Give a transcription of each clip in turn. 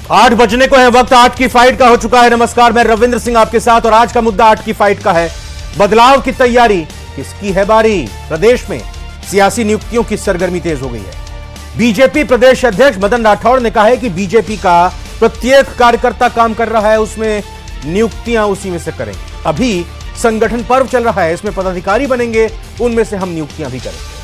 8 बजने को है वक्त, 8 की फाइट का हो चुका है। नमस्कार, मैं रविंद्र सिंह आपके साथ और आज का मुद्दा 8 की फाइट का है। बदलाव की तैयारी, किसकी है बारी? प्रदेश में सियासी नियुक्तियों की सरगर्मी तेज हो गई है। बीजेपी प्रदेश अध्यक्ष मदन राठौड़ ने कहा है कि बीजेपी का प्रत्येक कार्यकर्ता काम कर रहा है, उसमें नियुक्तियां उसी में से करेंगे। अभी संगठन पर्व चल रहा है, इसमें पदाधिकारी बनेंगे, उनमें से हम नियुक्तियां भी करेंगे।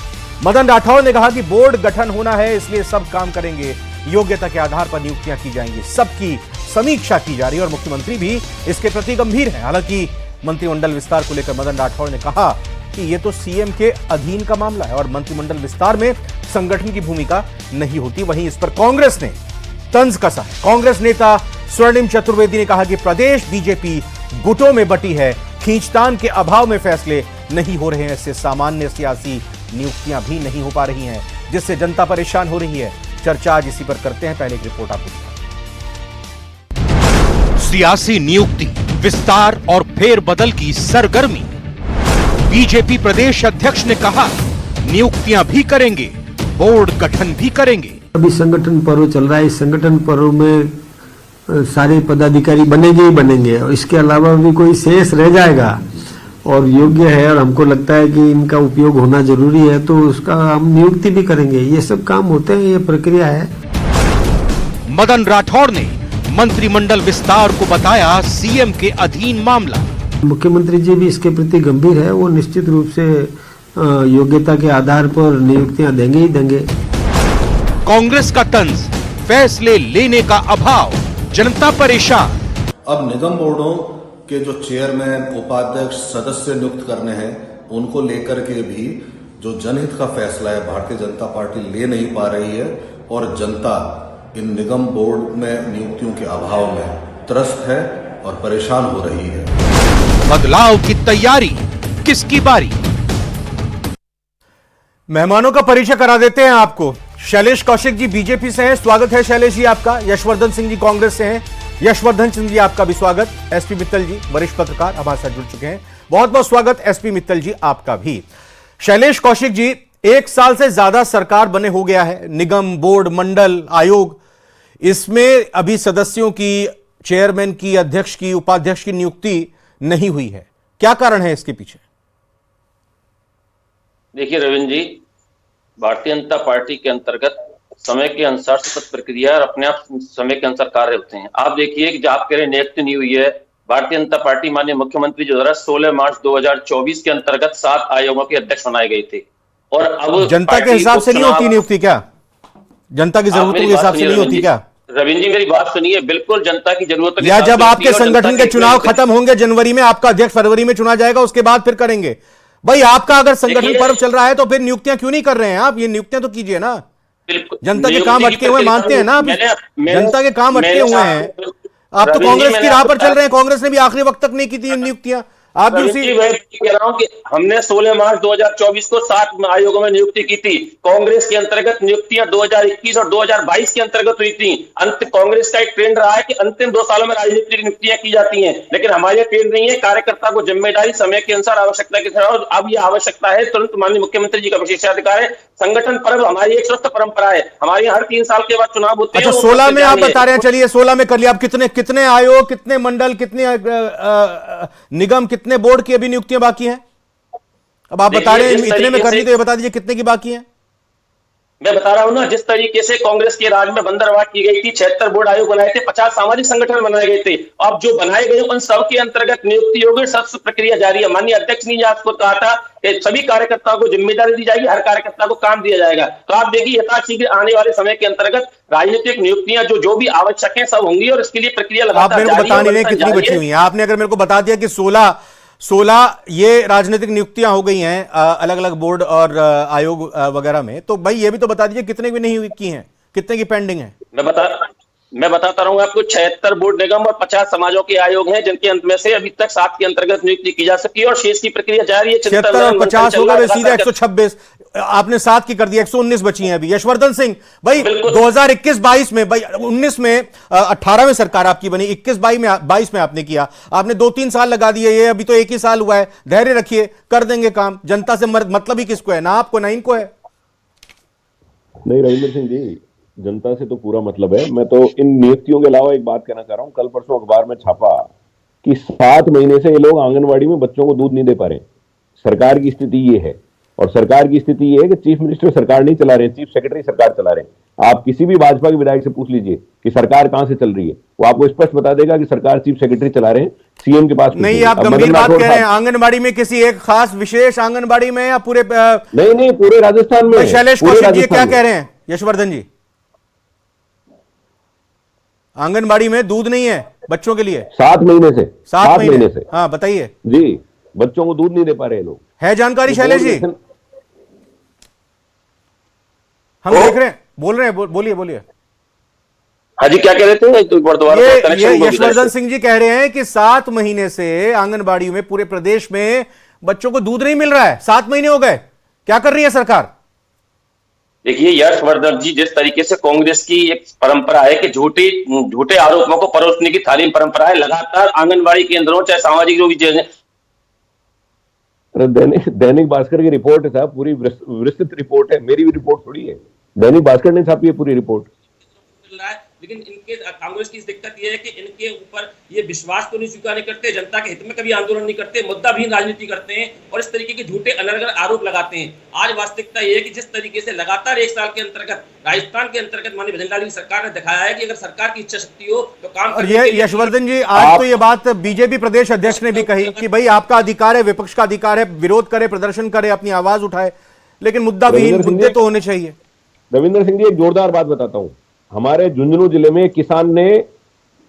मदन राठौड़ ने कहा कि बोर्ड गठन होना है, इसलिए सब काम करेंगे, योग्यता के आधार पर नियुक्तियां की जाएंगी, सबकी समीक्षा की जा रही है और मुख्यमंत्री भी इसके प्रति गंभीर है। हालांकि मंत्रिमंडल विस्तार को लेकर मदन राठौड़ ने कहा कि यह तो सीएम के अधीन का मामला है और मंत्रिमंडल विस्तार में संगठन की भूमिका नहीं होती। वहीं इस पर कांग्रेस ने तंज कसा है। कांग्रेस नेता स्वर्णिम चतुर्वेदी ने कहा कि प्रदेश बीजेपी गुटों में बटी है, खींचतान के अभाव में फैसले नहीं हो रहे हैं, इससे सामान्य सियासी नियुक्तियां भी नहीं हो पा रही हैं, जिससे जनता परेशान हो रही है। चर्चा आज इसी पर करते हैं, पहले एक रिपोर्ट आपको। सियासी नियुक्ति, विस्तार और फेरबदल की सरगर्मी। बीजेपी प्रदेश अध्यक्ष ने कहा नियुक्तियां भी करेंगे, बोर्ड गठन भी करेंगे। अभी संगठन पर्व चल रहा है, इस संगठन पर्व में सारे पदाधिकारी बनेंगे ही बनेंगे और इसके अलावा भी कोई शेष रह जाएगा और योग्य है और हमको लगता है कि इनका उपयोग होना जरूरी है तो उसका हम नियुक्ति भी करेंगे। ये सब काम होते हैं, ये प्रक्रिया है। मदन राठौड़ ने मंत्रिमंडल विस्तार को बताया सीएम के अधीन मामला। मुख्यमंत्री जी भी इसके प्रति गंभीर है, वो निश्चित रूप से योग्यता के आधार पर नियुक्तियां देंगे ही देंगे। कांग्रेस का तंज, फैसले लेने का अभाव, जनता परेशान। अब निगम बोर्डों के जो चेयरमैन, उपाध्यक्ष, सदस्य नियुक्त करने हैं, उनको लेकर के भी जो जनहित का फैसला है भारतीय जनता पार्टी ले नहीं पा रही है और जनता इन निगम बोर्ड में नियुक्तियों के अभाव में त्रस्त है और परेशान हो रही है। बदलाव की तैयारी, किसकी बारी? मेहमानों का परिचय करा देते हैं आपको। शैलेश कौशिक जी बीजेपी से हैं, स्वागत है शैलेश जी आपका। यशवर्धन सिंह जी कांग्रेस से हैं, यशवर्धन सिंह जी आपका भी स्वागत। एसपी मित्तल जी वरिष्ठ पत्रकार हमारे साथ जुड़ चुके हैं, बहुत बहुत स्वागत एसपी मित्तल जी आपका भी। शैलेश कौशिक जी, 1 साल से ज्यादा सरकार बने हो गया है, निगम, बोर्ड, मंडल, आयोग, इसमें अभी सदस्यों की, चेयरमैन की, अध्यक्ष की, उपाध्यक्ष की नियुक्ति नहीं हुई है। क्या कारण है इसके पीछे? देखिए रविंद्र जी, भारतीय जनता पार्टी के अंतर्गत समय के अनुसार सतत प्रक्रिया और अपने आप समय के अनुसार कार्य होते हैं। आप देखिए कि आप कह रहे नियुक्ति नहीं हुई है, भारतीय जनता पार्टी माननीय मुख्यमंत्री जो 16 मार्च 2024 के अंतर्गत 7 आयोगों के अध्यक्ष बनाए गए थे और अब जनता के हिसाब से नहीं होती नियुक्ति? क्या जनता की जरूरतों के हिसाब से नहीं होती क्या? रविंद्र जी मेरी बात सुनिए, बिल्कुल जनता की जरूरत। या जब आपके संगठन के चुनाव खत्म होंगे जनवरी में, आपका अध्यक्ष फरवरी में चुना जाएगा, उसके बाद फिर करेंगे। भाई आपका अगर संगठन पर्व चल रहा है तो फिर नियुक्तियां क्यों नहीं कर रहे हैं आप? ये नियुक्तियां तो कीजिए ना। जनता के काम अटके हुए मानते हैं ना आप? जनता के काम अटके हुए हैं। आप तो कांग्रेस की राह पर चल रहे हैं, कांग्रेस ने भी आखिरी वक्त तक नहीं की थी नियुक्तियां। आप भी उसी कह रहा हूं कि हमने 16 मार्च 2024 को 7 आयोगों में नियुक्ति की थी। कांग्रेस के अंतर्गत नियुक्तियां 2021 और 2022 के अंतर्गत हुई थी। कांग्रेस का एक ट्रेंड रहा है कि अंतिम 2 सालों में राजनीतिक नियुक्तियां की जाती हैं, लेकिन हमारे ट्रेंड नहीं है। कार्यकर्ता को जिम्मेदारी, समय के अनुसार, आवश्यकता के अनुसार, अब यह आवश्यकता है तुरंत माननीय मुख्यमंत्री जी का विशेषाधिकार है। संगठन पर्व हमारी एक स्वस्थ परंपरा है, हमारे यहाँ हर 3 साल के बाद चुनाव होते हैं। अच्छा 16 में आप बता रहे हैं, चलिए 16 में कर लिया। आप कितने आयोग, कितने मंडल, कितने निगम, कितने बोर्ड की अभी नियुक्तियां बाकी हैं? अब आप बता रहे हैं इतने में कर ली, तो ये बता दीजिए कितने की बाकी हैं? मैं बता रहा हूं ना, जिस तरीके से कांग्रेस के राज में बंदरवाट की गई थी, 76 बोर्ड आयोग बनाए थे, 50 सामाजिक संगठन बनाए गए थे। अब जो बनाए गए उन सब के अंतर्गत नियुक्ति होगी, सब प्रक्रिया जारी है। माननीय अध्यक्ष ने आपको कहा था कि सभी कार्यकर्ताओं को जिम्मेदारी दी जाएगी, हर कार्यकर्ता को काम दिया जाएगा। तो आप देखिए यथाशीघ्र आने वाले समय के अंतर्गत राजनीतिक नियुक्तियां जो भी आवश्यक है सब होंगी और इसके लिए प्रक्रिया लगातार आप मेरे को बता नहीं रहे कितनी बची हुई है। आपने अगर मेरे को बता दिया कि 16 ये राजनीतिक नियुक्तियां हो गई हैं अलग अलग बोर्ड और आयोग वगैरह में, तो भाई ये भी तो बता दीजिए कितने की नहीं की हैं, कितने की पेंडिंग है? मैं बताता रहूंगा आपको। 76 बोर्ड, निगम और 50 समाजों के आयोग हैं, जिनके अंत में से अभी तक 7 के अंतर्गत नियुक्ति की जा सकती है और शेष की प्रक्रिया जारी है। 76 और 50 होगा, सीधा 126। आपने 7 की कर दिया, 119 बची हैं अभी। यशवर्धन सिंह भाई 2021-22 में, भाई 19 में 18 में सरकार आपकी बनी, 21-22 में आपने किया, आपने 2-3 साल लगा दिए, ये अभी तो 1 ही साल हुआ है। धैर्य रखिए, कर देंगे काम। जनता से मतलब ही किसको है? ना आपको ना इनको है। नहीं रविंद्र सिंह जी, जनता से तो पूरा मतलब है। मैं तो इन नियुक्तियों के अलावा एक बात कहना चाह रहा हूँ। कल परसों अखबार में छापा कि 7 महीने से ये लोग आंगनवाड़ी में बच्चों को दूध नहीं दे पा रहे। सरकार की स्थिति ये है, और सरकार की स्थिति ये है कि चीफ मिनिस्टर सरकार नहीं चला रहे, चीफ सेक्रेटरी सरकार चला रहे हैं। आप किसी भी भाजपा के विधायक से पूछ लीजिए कि सरकार कहां से चल रही है, वो आपको स्पष्ट बता देगा कि सरकार चीफ सेक्रेटरी चला रहे हैं, सीएम के पास नहीं। आप गंभीर बात कह रहे हैं आंगनबाड़ी में, किसी एक खास विशेष आंगनबाड़ी में या पूरे नहीं, पूरे राजस्थान में। शैलेश कौशिक जी क्या कह रहे हैं? यशवर्धन जी, आंगनबाड़ी में दूध नहीं है बच्चों के लिए 7 महीने से। 7 महीने से? हाँ बताइए जी, बच्चों को दूध नहीं दे पा रहे लोग। है जानकारी शैलेश जी? हम देख रहे हैं, बोल रहे हैं, बोलिए। हाँ जी, क्या कह रहे थे? एक बार दोबारा ये यशवर्धन सिंह जी कह रहे हैं कि 7 महीने से आंगनबाड़ी में पूरे प्रदेश में बच्चों को दूध नहीं मिल रहा है। 7 महीने हो गए, क्या कर रही है सरकार? देखिए यशवर्धन जी, जिस तरीके से कांग्रेस की एक परंपरा है कि झूठे आरोपों को परोसने की थाली में परंपरा है, लगातार आंगनबाड़ी केंद्रों चाहे सामाजिक जो भी दैनिक भास्कर की रिपोर्ट है साहब, पूरी विस्तृत रिपोर्ट है, मेरी भी रिपोर्ट थोड़ी है। दैनिक भास्कर ने छापी है पूरी रिपोर्ट। लेकिन इनके कांग्रेस की दिक्कत यह है कि इनके ऊपर ये विश्वास तो नहीं स्वीकार नहीं करते, जनता के हित में कभी आंदोलन नहीं करते, मुद्दा भी राजनीति करते हैं और इस तरीके के झूठे अनर्गल आरोप लगाते हैं। आज वास्तविकता यह है कि जिस तरीके से लगातार 1 साल के अंतर्गत राजस्थान के अंतर्गत माननीय भजनलाल की सरकार ने दिखाया है कि अगर सरकार की इच्छा शक्ति हो तो काम। और ये यशवर्धन जी, आज तो ये बात बीजेपी प्रदेश अध्यक्ष ने भी कही कि भाई आपका अधिकार है, विपक्ष का अधिकार है, विरोध करे, प्रदर्शन करे, अपनी आवाज उठाए, लेकिन मुद्दा विहीन मुद्दे तो होने चाहिए। रविंद्र सिंह जी, एक जोरदार बात बताता हूं। हमारे झुंझुनू जिले में किसान ने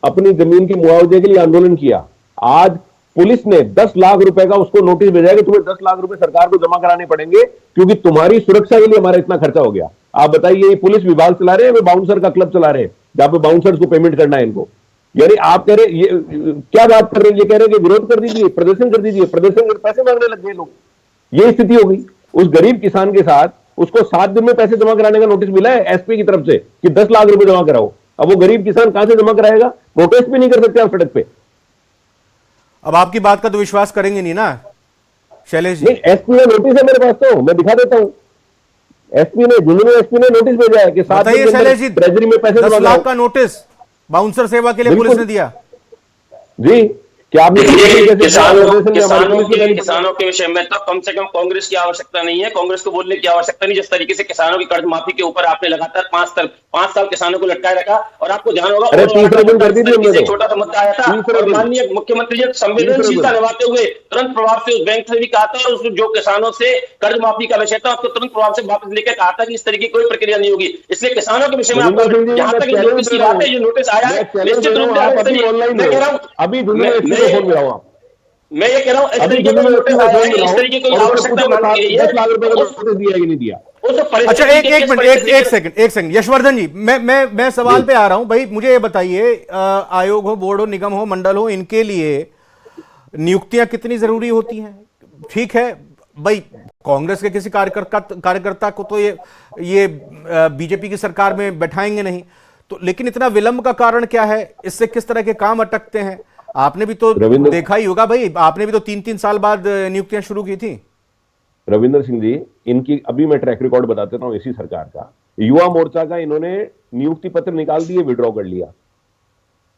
अपनी जमीन की मुआवजे के लिए आंदोलन किया। आज पुलिस ने 10 लाख रुपए का उसको नोटिस भेजा है कि तुम्हें 10 लाख रुपए सरकार को जमा कराने पड़ेंगे क्योंकि तुम्हारी सुरक्षा के लिए हमारा इतना खर्चा हो गया। आप बताइए, ये पुलिस विभाग चला रहे हैं, वे बाउंसर का क्लब चला रहे हैं जहां पे बाउंसर्स को पेमेंट करना है इनको। यानी आप कह रहे, ये क्या बात कर रहे हैं? ये कह रहे हैं कि विरोध कर दीजिए, प्रदर्शन कर दीजिए, प्रदर्शन कर पैसे मांगने लग गए लोग। ये स्थिति हो गई। उस गरीब किसान के साथ उसको 7 दिन में पैसे जमा कराने का नोटिस मिला है एसपी की तरफ से कि 10 लाख रुपए जमा कराओ। अब वो गरीब किसान कहां से जमा कराएगा? प्रोटेस्ट भी नहीं कर सकते आप सड़क पे। अब आपकी बात का तो विश्वास करेंगे नहीं ना शैलेश जी? नहीं, एसपी ने नोटिस है मेरे पास, तो मैं दिखा देता हूं। एसपी ने, झुंझुनू एसपी ने नोटिस भेजा है कि 7 दिन शैलेश जी, ट्रेजरी में पैसे 10 लाख का नोटिस बाउंसर सेवा के लिए पुलिस ने दिया जी। क्या आपने किसानों के विषय में तो कम से कम कांग्रेस की आवश्यकता नहीं है, कांग्रेस को बोलने की आवश्यकता नहीं। जिस तरीके से किसानों की कर्ज माफी के ऊपर आपने लगातार 5 साल किसानों को लटकाए रखा, और आपको ध्यान होगा छोटा सा मुद्दा आया था और माननीय मुख्यमंत्री जी संवेदनशीलता निभाते हुए तुरंत प्रभाव से उस बैंक से भी कहा था, और जो किसानों से कर्ज माफी का विषय था उसको तुरंत प्रभाव से वापस लेकर कहा था कि इस तरीके की कोई प्रक्रिया नहीं होगी। इसलिए किसानों के विषय में आपको जहां तक नोटिस की बात है, जो नोटिस आया है निश्चित रूप से मैं ये कह रहा हूं इस तरीके का नोटिस आया है, इस तरीके की आवश्यकता मांगी गई है। 10 लाख रुपए का नोटिस दिया कि नहीं दिया? अच्छा एक मिनट, एक सेकंड यशवर्धन जी, मैं सवाल पे आ रहा हूं भाई। मुझे ये बताइए, आयोग हो, बोर्ड हो, निगम हो, मंडल हो, इनके लिए नियुक्तियां कितनी जरूरी होती हैं? ठीक है भाई, कांग्रेस के किसी कार्यकर्ता को तो ये बीजेपी की सरकार में बैठाएंगे नहीं, तो लेकिन इतना विलंब का कारण क्या है? इससे किस तरह के काम अटकते हैं? आपने भी तो देखा ही होगा भाई, आपने भी तो 3-3 साल बाद नियुक्तियां शुरू की थी। रविंद्र सिंह जी, इनकी अभी मैं ट्रैक रिकॉर्ड बता देता हूं। इसी सरकार का युवा मोर्चा का इन्होंने नियुक्ति पत्र निकाल दिए, विड्रॉ कर लिया।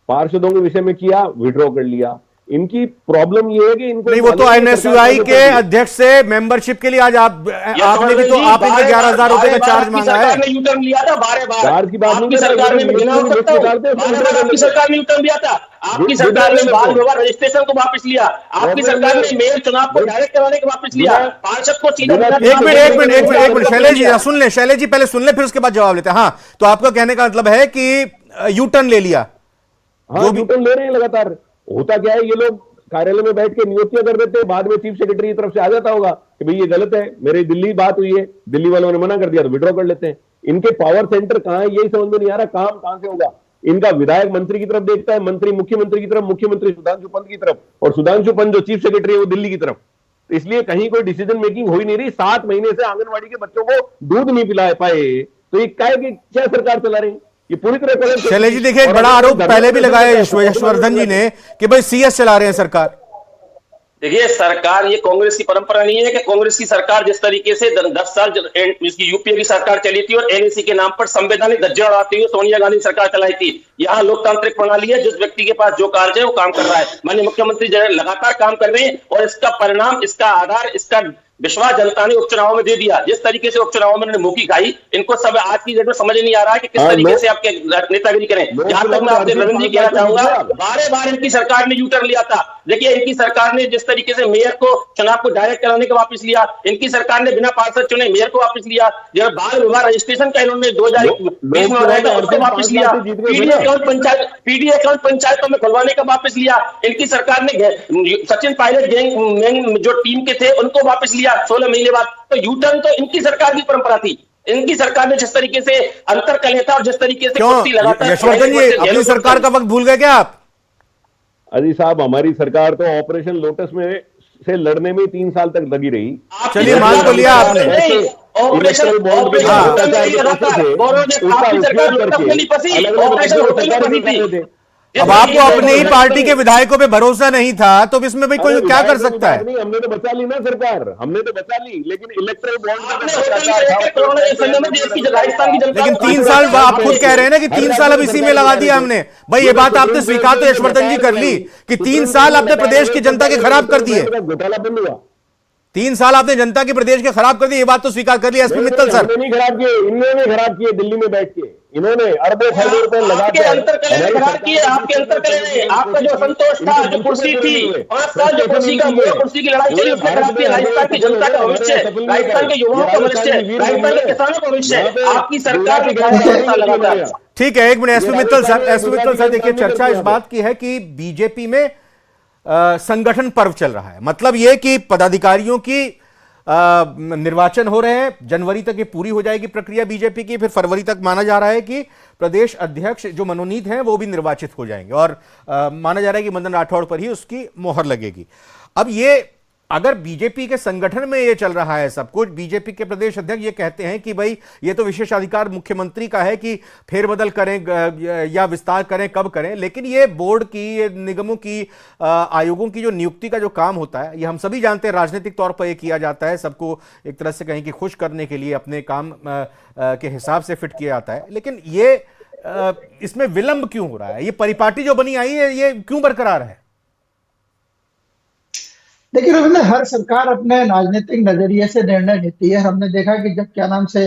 पार्षदों के विषय में किया, विड्रॉ कर लिया। इनकी प्रॉब्लम ये है कि इनको नहीं, वो तो एनएसयूआई के अध्यक्ष से मेंबरशिप के लिए आज आपने भी तो 11,000 रुपए का चार्ज मांगा है। यूटर्न लिया था चार्ज की बात आपकी सरकार ने आपकी सरकार ने यूटर्न लिया था, आपकी सरकार ने बाल विवाह रजिस्ट्रेशन को वापस लिया, आपकी सरकार ने मेयर चुनाव को डायरेक्ट कराने को वापस लिया, पार्षद को सीधा। एक मिनट शैलेश जी सुन ले, शैलेश जी पहले सुन ले, फिर उसके बाद जवाब लेते हैं। हाँ, तो आपका कहने का मतलब है कि यूटर्न ले लिया? हाँ, यूटर्न ले रहे हैं लगातार। होता क्या है, ये लोग कार्यालय में बैठ के नियुक्तियां कर देते हैं, बाद में चीफ सेक्रेटरी की तरफ से आ जाता होगा कि भाई ये गलत है, मेरी दिल्ली बात हुई है, दिल्ली वालों ने मना कर दिया तो विड्रॉ कर लेते हैं। इनके पावर सेंटर कहां है यही समझ में नहीं आ रहा। काम कहां से होगा? इनका विधायक मंत्री की तरफ देखता है, मंत्री मुख्यमंत्री की तरफ, मुख्यमंत्री सुधांशु पंत की तरफ, और सुधांशु पंत जो चीफ सेक्रेटरी है वो दिल्ली की तरफ। तो इसलिए कहीं कोई डिसीजन मेकिंग हो ही नहीं रही। 7 महीने से आंगनबाड़ी के बच्चों को दूध नहीं पिला पाए, तो ये क्या सरकार चला रही है? ये पूरी तरह। शैलेश जी देखिए, एक बड़ा आरोप पहले भी लगाया यशवर्धन जी ने कि भाई सीएस चला रहे हैं सरकार। देखिए, सरकार, ये कांग्रेस की परंपरा नहीं है कि कांग्रेस की सरकार जिस तरीके से 10 साल इसकी यूपीए की सरकार चली थी और एनएसी के नाम पर संवैधानिक धज्जियां उड़ाती हुई सोनिया गांधी सरकार चलाई थी। यहाँ लोकतांत्रिक प्रणाली है, जिस व्यक्ति के पास जो कार्य है वो काम कर रहा है। माननीय मुख्यमंत्री जो है लगातार काम कर रहे हैं और इसका परिणाम, इसका आधार, इसका विश्वास जनता ने उपचुनाव में दे दिया। जिस तरीके से उपचुनाव में उन्होंने मुंह की खाई, इनको सब आज की डेट में समझ नहीं आ रहा है कि किस तरीके से आपके नेतागिरी करें। जहां तक मैं आपसे रविंद्र जी कहना चाहूंगा, बार इनकी सरकार ने यूटर्न लिया था। देखिए, इनकी सरकार ने जिस तरीके से मेयर को चुनाव को डायरेक्ट कराने का वापस लिया, इनकी सरकार ने बिना पार्षद चुने मेयर को वापस लिया। जब बाल विवाह रजिस्ट्रेशन का इन्होंने 2020 में बनाया था उसको वापस लिया। पीडी अकाउंट पंचायतों में खुलवाने का वापस लिया। इनकी सरकार ने सचिन पायलट गैंग जो टीम के थे उनको वापस लिया 16 महीने बाद। तो यूटर्न तो इनकी सरकार की परंपरा थी। इनकी सरकार ने जिस तरीके से अंतर कर लिया था और जिस तरीके से यशवर्धन जी, अपनी सरकार का वक्त भूल गए क्या आप? अजी साहब, हमारी सरकार तो ऑपरेशन लोटस में से लड़ने में 3 साल तक लगी रही। चलिए, मान तो लिया आपने। ऑपरेशन बॉन्ड अब आपको अपनी ही पार्टी के विधायकों पे भरोसा नहीं था, तो इसमें भाई कोई क्या कर सकता है? हमने तो बचा ली ना सरकार, हमने तो बचा ली, लेकिन इलेक्ट्रल बॉन्ड लेकिन 3 साल आप खुद कह रहे हैं ना कि 3 साल अब इसी में लगा दिया हमने। भाई ये बात आपने स्वीकार तो यशवर्धन जी कर ली कि 3 साल आपने प्रदेश की जनता के खराब कर दिए। घोटाला बंद हुआ। 3 साल आपने जनता के प्रदेश के खराब कर दिए, ये बात तो स्वीकार कर ली एसपी मित्तल सर। नहीं खराब किए, इन्होंने खराब किए। दिल्ली में बैठ के इन्होंने अरबों खरबों रुपए लगा के खराब किए। आपके अंतर्कलय ने, आपका जो संतोष था, जो कुर्सी थी, 5 साल जो कुर्सी की लड़ाई चली, उसने खराब किया राजस्थान की जनता का भविष्य, राजस्थान के युवाओं का भविष्य, राजस्थान के किसानों का भविष्य। आपकी सरकार लगातार। ठीक है, एक मिनट एसपी मित्तल सर, देखिए चर्चा इस बात की है कि बीजेपी में संगठन पर्व चल रहा है। मतलब यह कि पदाधिकारियों की निर्वाचन हो रहे हैं, जनवरी तक ये पूरी हो जाएगी प्रक्रिया बीजेपी की, फिर फरवरी तक माना जा रहा है कि प्रदेश अध्यक्ष जो मनोनीत हैं वो भी निर्वाचित हो जाएंगे और माना जा रहा है कि मदन राठौड़ पर ही उसकी मोहर लगेगी। अब ये अगर बीजेपी के संगठन में ये चल रहा है सब कुछ, बीजेपी के प्रदेश अध्यक्ष ये कहते हैं कि भाई ये तो विशेषाधिकार मुख्यमंत्री का है कि फेरबदल करें या विस्तार करें, कब करें, लेकिन ये बोर्ड की, ये निगमों की, आयोगों की जो नियुक्ति का जो काम होता है, ये हम सभी जानते हैं राजनीतिक तौर पर ये किया जाता है, सबको एक तरह से कहें कि खुश करने के लिए अपने काम के हिसाब से फिट किया जाता है। लेकिन ये इसमें विलंब क्यों हो रहा है? ये परिपाटी जो बनी आई है ये क्यों बरकरार है? देखिए रविंद्र, हर सरकार अपने राजनीतिक नजरिए से निर्णय लेती है। हमने देखा कि जब क्या नाम से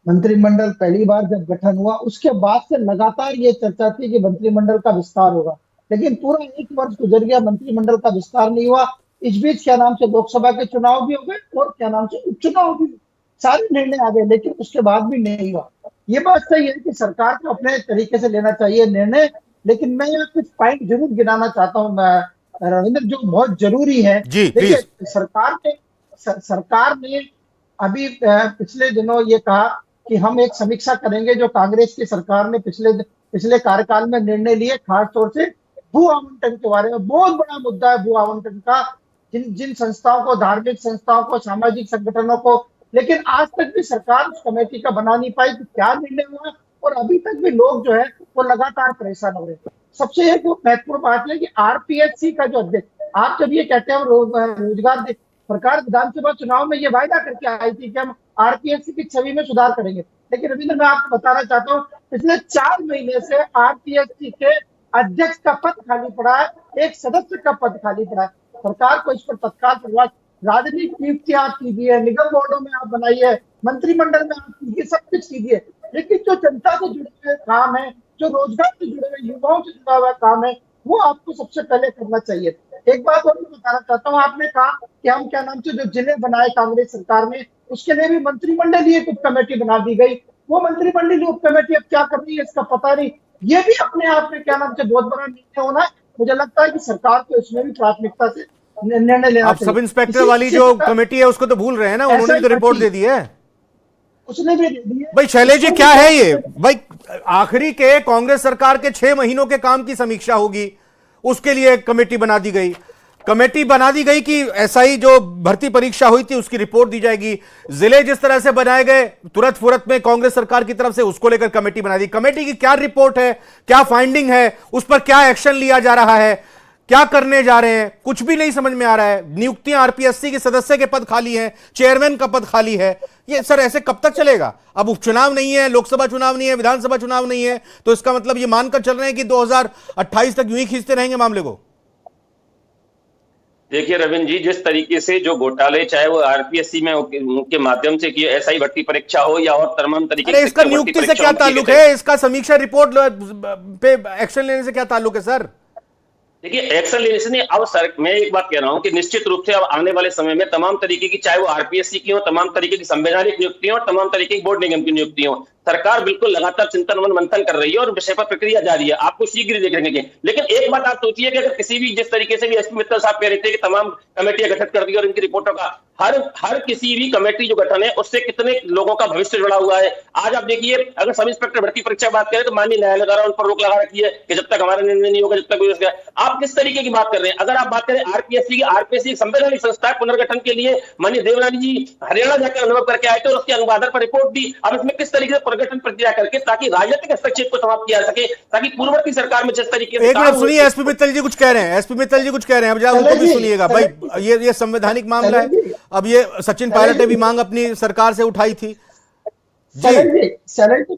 मंत्रिमंडल पहली बार जब गठन हुआ, उसके बाद से लगातार ये चर्चा थी कि मंत्रिमंडल का विस्तार होगा, लेकिन पूरा 1 वर्ष गुजर गया, मंत्रिमंडल का विस्तार नहीं हुआ। इस बीच क्या नाम से लोकसभा के चुनाव भी हो गए और क्या नाम से उपचुनाव भी, सारे निर्णय आ गए, लेकिन उसके बाद भी नहीं हुआ। ये बात सही है कि सरकार को अपने तरीके से लेना चाहिए निर्णय, लेकिन मैं यहाँ कुछ पॉइंट जरूर गिनाना चाहता हूँ रविंद्र, जो बहुत जरूरी है। देखिए, सरकार ने अभी पिछले दिनों ये कहा कि हम एक समीक्षा करेंगे जो कांग्रेस की सरकार ने पिछले कार्यकाल में निर्णय लिए, खासतौर से भू आवंटन के बारे में। बहुत बड़ा मुद्दा है भू आवंटन का, जिन संस्थाओं को, धार्मिक संस्थाओं को, सामाजिक संगठनों को, लेकिन आज तक भी सरकार उस कमेटी का बना नहीं पाई कि क्या निर्णय हुआ, और अभी तक भी लोग जो है वो लगातार परेशान हो रहे हैं। सबसे एक महत्वपूर्ण बात है कि आरपीएससी का जो अध्यक्ष, आप जब ये कहते हैं रोजगार, सरकार विधानसभा चुनाव में ये वायदा करके आई थी कि हम आरपीएससी की छवि में सुधार करेंगे, लेकिन रविंद्र मैं आपको बताना चाहता हूँ पिछले 4 महीने से आरपीएससी के अध्यक्ष का पद खाली पड़ा है, एक सदस्य का पद खाली पड़ा है। सरकार को इस पर तत्काल प्रभाव, राजनीतिक नियुक्तियां आप कीजिए, निगम बोर्डों में आप बनाइए, मंत्रिमंडल में आप कीजिए, सब कुछ कीजिए, लेकिन जो जनता से जुड़े हुए काम है, जो रोजगार से जुड़े हुए युवाओं से जुड़ा हुआ काम है, वो आपको सबसे पहले करना चाहिए। एक बात और मैं बताना चाहता हूँ, आपने कहा कि हम क्या नाम से जो जिले बनाए कांग्रेस सरकार में, उसके लिए भी मंत्रिमंडलीय उप कमेटी बना दी गई। वो मंत्रिमंडलीय उप कमेटी अब क्या कर रही है इसका पता नहीं। ये भी अपने आप में क्या नाम से बहुत बड़ा निर्णय होना है। मुझे लगता है कि सरकार को इसमें भी प्राथमिकता से निर्णय लेना चाहिए। सब इंस्पेक्टर वाली जो कमेटी है उसको तो भूल रहे हैं ना, उन्होंने भी तो रिपोर्ट दे दी है। उसने भी दे दी है। भाई शैलेश जी, क्या है ये? भाई आखिरी के कांग्रेस सरकार के 6 महीनों के काम की समीक्षा होगी, उसके लिए कमेटी बना दी गई। कमेटी बना दी गई कि एसआई जो भर्ती परीक्षा हुई थी उसकी रिपोर्ट दी जाएगी। जिले जिस तरह से बनाए गए तुरंत फुरत में कांग्रेस सरकार की तरफ से, उसको लेकर कमेटी बना दी। कमेटी की क्या रिपोर्ट है, क्या फाइंडिंग है, उस पर क्या एक्शन लिया जा रहा है, क्या करने जा रहे हैं, कुछ भी नहीं समझ में आ रहा है। नियुक्तियां आरपीएससी के सदस्य के पद खाली हैं, चेयरमैन का पद खाली है। ये सर ऐसे कब तक चलेगा? अब उपचुनाव नहीं है, लोकसभा चुनाव नहीं है, विधानसभा चुनाव नहीं है, तो इसका मतलब ये मानकर चल रहे हैं कि 2028 तक यूं ही खींचते रहेंगे मामले को। देखिए रविंद्र जी, जिस तरीके से जो घोटाले चाहे वो आरपीएससी में के माध्यम से किए, एसआई भर्ती परीक्षा हो या और तमाम तरीके अरे इसका नियुक्ति से क्या ताल्लुक है? इसका समीक्षा रिपोर्ट पे एक्शन लेने से क्या ताल्लुक है सर? देखिए एक्शन लेने से नहीं। अब सर मैं एक बात कह रहा हूं कि निश्चित रूप से अब आने वाले समय में तमाम तरीके की, चाहे वो आरपीएससी की हो, तमाम तरीके की संवैधानिक नियुक्तियां और तमाम तरीके की बोर्ड निगम की नियुक्तियां हो, सरकार बिल्कुल लगातार चिंतन मंथन कर रही है और विषय पर प्रक्रिया जारी है, आपको शीघ्र ही देखेंगे। लेकिन एक बात आप सोचिए कि अगर किसी भी, जिस तरीके से भी एसपी मित्तल साहब कह रहे थे कि तमाम कमेटियां गठित कर दी और इनकी रिपोर्टों का हर किसी भी कमेटी जो गठन है उससे कितने लोगों का भविष्य जुड़ा हुआ है। आज आप देखिए, अगर सब इंस्पेक्टर भर्ती परीक्षा बात करें तो माननीय न्यायालय द्वारा उन पर रोक लगा रखी है कि जब तक हमारा निर्णय नहीं होगा, जब तक आप किस तरीके की बात कर रहे हैं। अगर आप बात करें आरपीएससी की, आरपीएससी संवैधानिक संस्था पुनर्गठन के लिए माननीय देवनानी जी हरियाणा जाकर अनुभव करके आए थे और उसके अनुवादन पर रिपोर्ट दी। अब इसमें किस तरीके से पुनर्गठन प्रक्रिया करके ताकि राजनीतिक हस्तक्षेप को समाप्त किया जा सके, ताकि पूर्ववर्ती सरकार में जिस तरीके से एक मिनट सुनिए, एसपी मित्तल जी कुछ कह रहे हैं, एसपी मित्तल जी कुछ कह रहे हैं, अब जरा उनको भी सुनिएगा भाई। ये संवैधानिक मामला है। अब ये सचिन पायलट ने भी मांग अपनी सरकार से उठाई थी जी।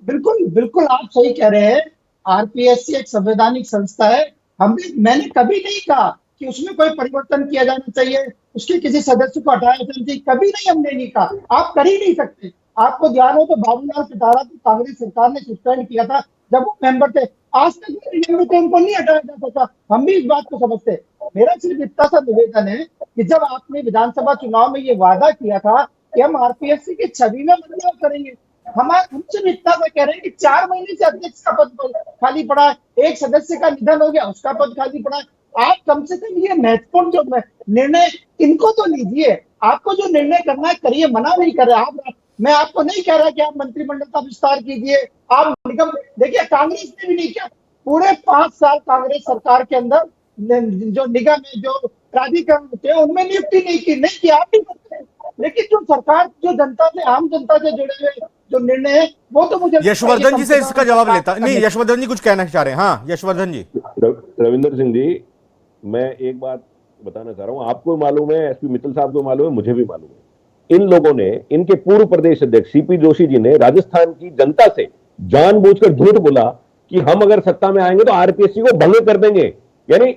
बिल्कुल बिल्कुल आप सही कह रहे हैं। आरपीएससी एक संवैधानिक संस्था है। मैंने कभी नहीं कहा कि उसमें कोई परिवर्तन किया जाना चाहिए, उसके किसी सदस्य को हटाया जाना चाहिए, कभी नहीं, हमने नहीं कहा। आप कर ही नहीं सकते। आपको ध्यान हो तो बाबूलाल पिटारा को कांग्रेस सरकार ने सस्पेंड किया था जब वो मेंबर थे, आज तक उनको नहीं हटाया जा सका। हम भी इस बात को समझते। मेरा सिर्फ इतना सा निवेदन है कि जब आपने विधानसभा चुनाव में ये वादा किया था कि हम आरपीएससी की छवि में बदलाव करेंगे, हम सिर्फ इतना सा कह रहे हैं कि 4 महीने से अध्यक्ष का पद खाली पड़ा है, एक सदस्य का निधन हो गया, उसका पद खाली पड़ा है। आप कम से कम ये महत्वपूर्ण जो निर्णय इनको तो लीजिए। आपको जो निर्णय करना है करिए, मना नहीं कर रहे आप। मैं आपको नहीं कह रहा कि आप मंत्रिमंडल का विस्तार कीजिए, आप निगम देखिए। कांग्रेस ने भी नहीं किया। पूरे 5 साल कांग्रेस सरकार के अंदर जो निगम है, जो प्राधिकरण होते हैं, उनमें नियुक्ति नहीं की, आप भी करते हैं। लेकिन जो सरकार, जो जनता से, आम जनता से जुड़े हुए जो निर्णय है, वो तो मुझे यशवर्धन जी से इसका जवाब लेता नहीं। यशवर्धन जी कुछ कहना चाह रहे हैं। हाँ यशवर्धन जी। रविंद्र सिंह जी, मैं एक बात बताना चाह रहा हूं, आपको मालूम है, एसपी मित्तल साहब को मालूम है, मुझे भी मालूम है, इन लोगों ने, इनके पूर्व प्रदेश अध्यक्ष सीपी जोशी जी ने राजस्थान की जनता से जानबूझकर झूठ बोला कि हम अगर सत्ता में आएंगे तो आरपीएससी को भंग कर देंगे। यानी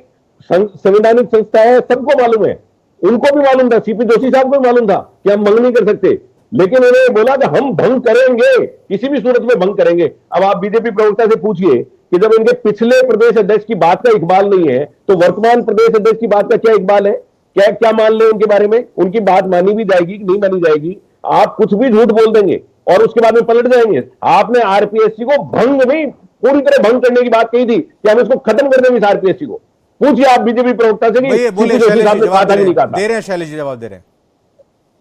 संवैधानिक संस्था है, सबको मालूम है, उनको भी मालूम था, सीपी जोशी साहब को भी मालूम था कि हम भंग नहीं कर सकते, लेकिन उन्होंने बोला कि हम भंग करेंगे, किसी भी सूरत में भंग करेंगे। अब आप बीजेपी प्रवक्ता से पूछिए कि जब इनके पिछले प्रदेश अध्यक्ष की बात का इकबाल नहीं है तो वर्तमान प्रदेश अध्यक्ष की बात का क्या इकबाल है? क्या मान ले उनके बारे में? उनकी बात मानी भी जाएगी कि नहीं मानी जाएगी? आप कुछ भी झूठ बोल देंगे और उसके बाद में पलट जाएंगे। आपने आरपीएससी को भंग नहीं, पूरी तरह भंग करने की बात कही थी कि हम इसको खत्म कर देंगे इस आरपीएससी को। पूछिए आप बीजेपी प्रवक्ता से कि बोले दे रहे हैं, शैलेश जी जवाब दे रहे हैं।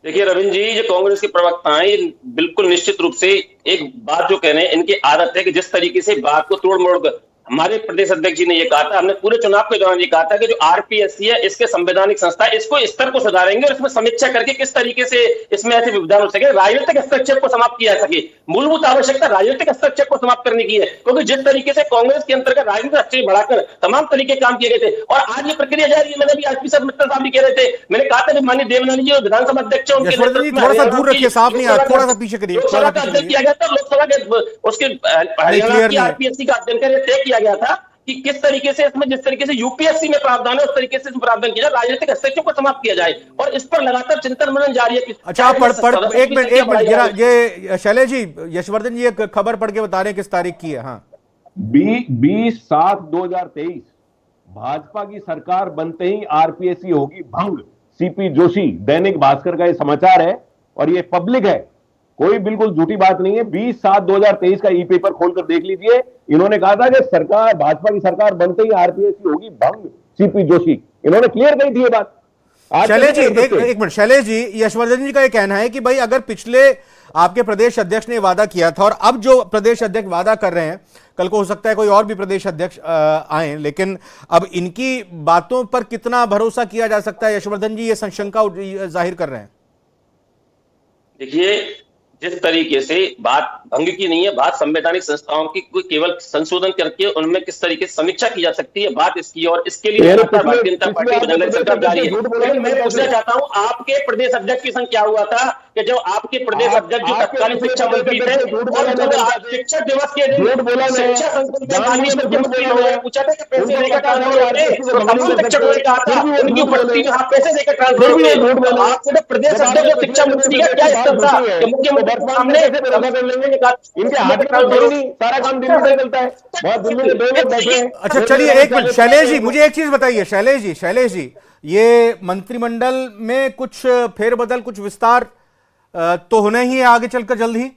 देखिए रविंद्र जी, जो कांग्रेस के प्रवक्ता हैं, बिल्कुल निश्चित रूप से एक बात जो कह रहे हैं, इनकी आदत है कि जिस तरीके से बात को तोड़ मोड़ कर, हमारे प्रदेश अध्यक्ष जी ने यह कहा था, हमने पूरे चुनाव के दौरान ये कहा था कि जो आरपीएससी है, इसके संवैधानिक संस्था, इसको स्तर को सुधारेंगे और इसमें समीक्षा करके किस तरीके से इसमें ऐसे विधान हो सके, राजनीतिक हस्तक्षेप को समाप्त किया जा सके। मूलभूत आवश्यकता राजनीतिक हस्तक्षेप को समाप्त करने की है, क्योंकि जिस तरीके से कांग्रेस के अंतर्गत राजनीतिक हस्तक्षेप बढ़ाकर तमाम तरीके काम किए गए थे और आज ये प्रक्रिया जारी है। मैंने भी आजपी साहब मित्तल साहब भी कह रहे थे, मैंने कहा था कि माननीय देवनानी जी विधानसभा अध्यक्ष, थोड़ा सा दूर रखिए, साफ नहीं आ रहा, थोड़ा सा पीछे करिए। लोकसभा का अध्यक्ष किया गया था, लोकसभा के उसके हरियाणा की आरपीएससी का अध्ययन कर तय किया गया था कि किस तरीके से इसमें, जिस तरीके से यूपीएससी में प्रावधान है, उस तरीके से प्रावधान किया जाए, राजनीतिक हस्तक्षेप को समाप्त किया जाए और इस पर लगातार चिंतन मनन जारी है। अच्छा आप एक मिनट ये शैलेश जी, यशवर्धन जी एक खबर पढ़ के बता रहे हैं किस तारीख की है। हाँ 20/7/2023 भाजपा की सरकार बनते ही आरपीएससी होगी भंग, सीपी जोशी। दैनिक भास्कर का ये समाचार है और ये पब्लिक है, कोई बिल्कुल झूठी बात नहीं है। 20/7/2023 का ई पेपर खोलकर देख लीजिए। इन्होंने कहा था कि सरकार, भाजपा की सरकार बनते ही आरपीएससी होगी भंग, सीपी जोशी। इन्होंने क्लियर कही थी ये बात। शैलेश जी एक मिनट, शैलेश जी, यशवर्धन जी का ये कहना है कि भाई अगर पिछले आपके प्रदेश अध्यक्ष ने वादा किया था और अब जो प्रदेश अध्यक्ष वादा कर रहे हैं, कल को हो सकता है कोई और भी प्रदेश अध्यक्ष आए, लेकिन अब इनकी बातों पर कितना भरोसा किया जा सकता है? यशवर्धन जी ये शंका जाहिर कर रहे हैं। देखिए जिस तरीके से बात भंग की नहीं है, बात संवैधानिक संस्थाओं की कोई केवल संशोधन करके उनमें किस तरीके से समीक्षा की जा सकती है, बात इसकी और इसके लिए भारतीय जनता पार्टी बदलने सरकार जारी है। लेकिन मैं पूछना चाहता हूँ, आपके प्रदेश अध्यक्ष की संख्या हुआ था कि जब आपके प्रदेश अध्यक्ष जो तत्कालीन शिक्षा मंत्री थे और जब शिक्षक दिवस के दिन शिक्षा संसद में माननीय मुख्यमंत्री ने पूछा था कि पैसे लेकर ट्रांसफर होते, तो तमाम शिक्षकों ने कहा था उनकी उपस्थिति में पैसे लेकर ट्रांसफर होते। आपके प्रदेश अध्यक्ष और शिक्षा मंत्री का क्या स्तर था कि मुख्यमंत्री सामने इनके हाथ में नहीं, सारा काम दिल्ली से चलता है। बहुत दिल्ली में 2 लोग बैठे हैं। अच्छा चलिए एक मिनट शैलेश जी, मुझे एक चीज बताइए शैलेश जी, ये मंत्रिमंडल में कुछ फेरबदल, कुछ विस्तार तो होना ही है आगे चलकर जल्द ही?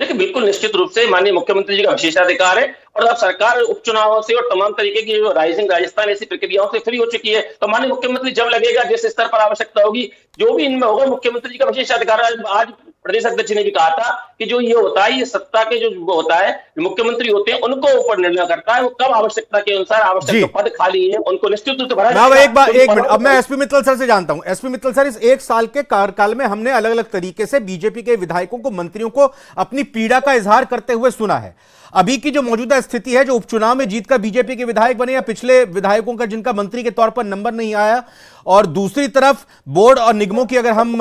देखिए बिल्कुल निश्चित रूप से माननीय मुख्यमंत्री जी का विशेषाधिकार है, और अब सरकार उपचुनावों से और तमाम तरीके की जो राइजिंग राजस्थान ऐसी प्रक्रियाओं से फ्री हो चुकी है, तो माननीय मुख्यमंत्री जब लगेगा जिस स्तर पर आवश्यकता होगी जो भी इनमें होगा, मुख्यमंत्री जी का विशेषाधिकार। आज प्रदेश अध्यक्ष ने भी कहा था कि जो ये होता है, ये सत्ता के जो होता है, जो मुख्यमंत्री होते हैं उनको ऊपर निर्णय करता है, वो कब आवश्यकता के अनुसार आवश्यक पद खाली है उनको निश्चित रूप से भरा जाएगा। एक मिनट, अब मैं एसपी मित्तल सर से जानता हूं। एसपी मित्तल सर, इस 1 साल के कार्यकाल में हमने अलग अलग तरीके से बीजेपी के विधायकों को, मंत्रियों को अपनी पीड़ा का इजहार करते हुए सुना है। अभी की जो मौजूदा स्थिति है, जो उपचुनाव में जीतकर बीजेपी के विधायक बने या पिछले विधायकों का जिनका मंत्री के तौर पर नंबर नहीं आया, और दूसरी तरफ बोर्ड और निगमों की अगर हम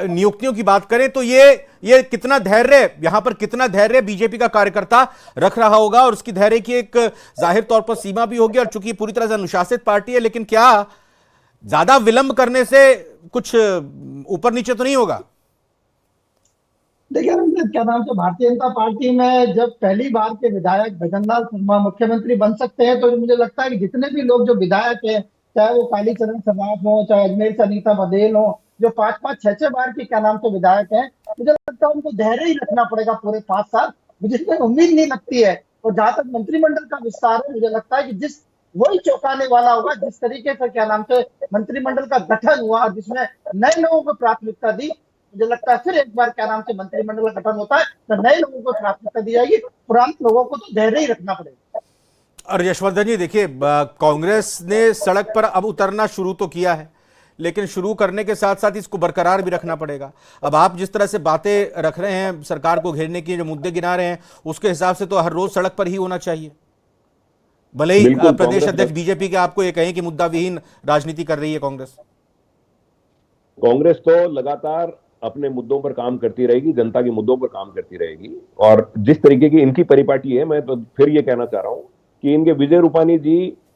नियुक्तियों की बात करें तो ये कितना धैर्य, यहां पर कितना धैर्य बीजेपी का कार्यकर्ता रख रहा होगा, और उसकी धैर्य की एक जाहिर तौर पर सीमा भी होगी, और चूंकि पूरी तरह से अनुशासित पार्टी है, लेकिन क्या ज्यादा विलंब करने से कुछ ऊपर नीचे तो नहीं होगा? देखिए क्या नाम से भारतीय जनता पार्टी में जब पहली बार के विधायक भजनलाल शर्मा मुख्यमंत्री बन सकते हैं, तो मुझे लगता है कि जितने भी लोग जो विधायक हैं, चाहे वो कालीचरण सर्राफ हो, चाहे अजमेर से अनीता बघेल हो, जो 5-5, 6-6 बार के क्या नाम से विधायक हैं, मुझे लगता है उनको धैर्य ही रखना पड़ेगा पूरे 5 साल, जिसमें उम्मीद नहीं लगती है। और जहां तक मंत्रिमंडल का विस्तार है, मुझे लगता है कि जिस वही चौंकाने वाला होगा जिस तरीके से क्या नाम से मंत्रिमंडल का गठन हुआ, जिसमें नए लोगों को प्राथमिकता दी, मुझे लगता है फिर एक बार क्या नाम से मंत्रिमंडल का गठन होता है तो नए लोगों को प्राथमिकता दी जाएगी, पुराने लोगों को तो धैर्य ही रखना पड़ेगा। और यशवर्धन जी देखिए, कांग्रेस ने सड़क पर अब उतरना शुरू तो किया है, लेकिन शुरू करने के साथ साथ इसको बरकरार भी रखना पड़ेगा। अब आप जिस तरह से बातें रख रहे हैं, सरकार को घेरने की जो मुद्दे गिना रहे हैं, उसके हिसाब से तो हर रोज सड़क पर ही होना चाहिए, भले ही प्रदेश अध्यक्ष बीजेपी के आपको ये कहें कि मुद्दा विहीन राजनीति कर रही है कांग्रेस। कांग्रेस तो लगातार अपने मुद्दों पर काम करती रहेगी, जनता के मुद्दों पर काम करती रहेगी, और जिस तरीके की इनकी परिपाटी है, मैं तो फिर ये कहना चाह रहा हूं कि इनके विजय रूपाणी जी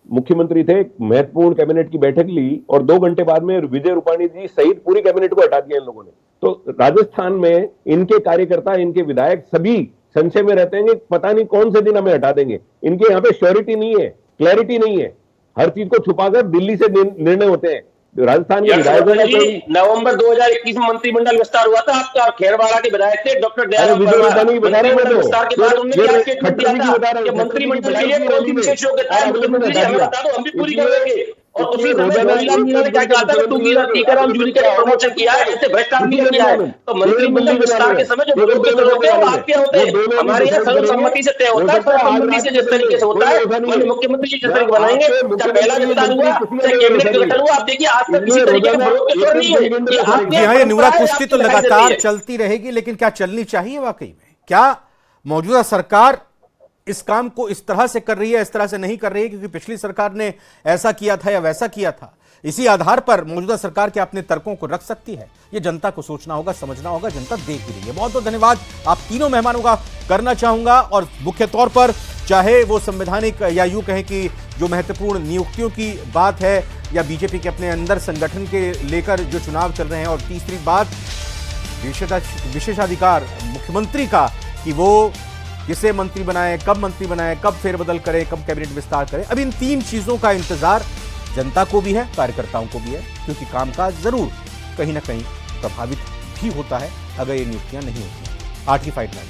मुख्यमंत्री थे, महत्वपूर्ण कैबिनेट की बैठक ली और 2 घंटे बाद में विजय रूपाणी जी सहित पूरी कैबिनेट को हटा दिया इन लोगों ने। तो राजस्थान में इनके कार्यकर्ता, इनके विधायक सभी संशय में रहते हैं कि पता नहीं कौन से दिन हमें हटा देंगे। इनके यहाँ पे श्योरिटी नहीं है, क्लैरिटी नहीं है, हर चीज को छुपाकर दिल्ली से निर्णय होते हैं। राजस्थान के विधायक नवंबर 2021 में मंत्रिमंडल विस्तार हुआ था, आपका खेरवाड़ा के विधायक थे डॉक्टर मंत्रिमंडल विस्तार के बाद उन्होंने क्या स्टेटमेंट दिया था कि मंत्रिमंडल के लिए कौन सी विशेष योग्यता है, मुख्यमंत्री जी हमें बता दो, हम भी पूरी करेंगे। और उसी समय मोतीलाल मीणा ने क्या कहा था कि टीकाराम जूली का प्रमोशन किया है, ऐसे भ्रष्ट आदमी ने किया है। तो मंत्रिमंडल विस्तार के समय जो विरोध होते हैं वो आपके होते हैं, हमारे यहाँ सर्वसम्मति से तय होता है, सर्वसम्मति से जिस तरीके से होता है, माननीय मुख्यमंत्री जी जिस तरीके बनाएंगे, चाहे पहला विस्तार हुआ, चाहे कैबिनेट का गठन हुआ, आप देखिए आज तक किसी तरीके का विरोध के स्वर नहीं है। जी हाँ, ये न्यूरा कुश्ती तो लगातार चलती रहेगी, लेकिन क्या चलनी चाहिए वाकई में? क्या मौजूदा सरकार इस काम को इस तरह से कर रही है, इस तरह से नहीं कर रही है क्योंकि पिछली सरकार ने ऐसा किया था या वैसा किया था? इसी आधार पर मौजूदा सरकार के अपने तर्कों को रख सकती है, ये जनता को सोचना होगा, समझना होगा। जनता देख भी रही है। बहुत बहुत धन्यवाद आप तीनों मेहमानों का करना चाहूंगा, और मुख्य तौर पर चाहे वो संवैधानिक या यूं कहें कि जो महत्वपूर्ण नियुक्तियों की बात है, या बीजेपी के अपने अंदर संगठन के लेकर जो चुनाव चल रहे हैं, और तीसरी बात विशेषाधिकार मुख्यमंत्री का कि वो किसे मंत्री बनाए, कब मंत्री बनाए, कब फेरबदल करे, कब कैबिनेट विस्तार करे। अब इन 3 चीजों का इंतजार जनता को भी है, कार्यकर्ताओं को भी है, क्योंकि कामकाज जरूर कहीं ना कहीं प्रभावित भी होता है अगर ये नियुक्तियां नहीं होती। 8 की फाइट लाइन।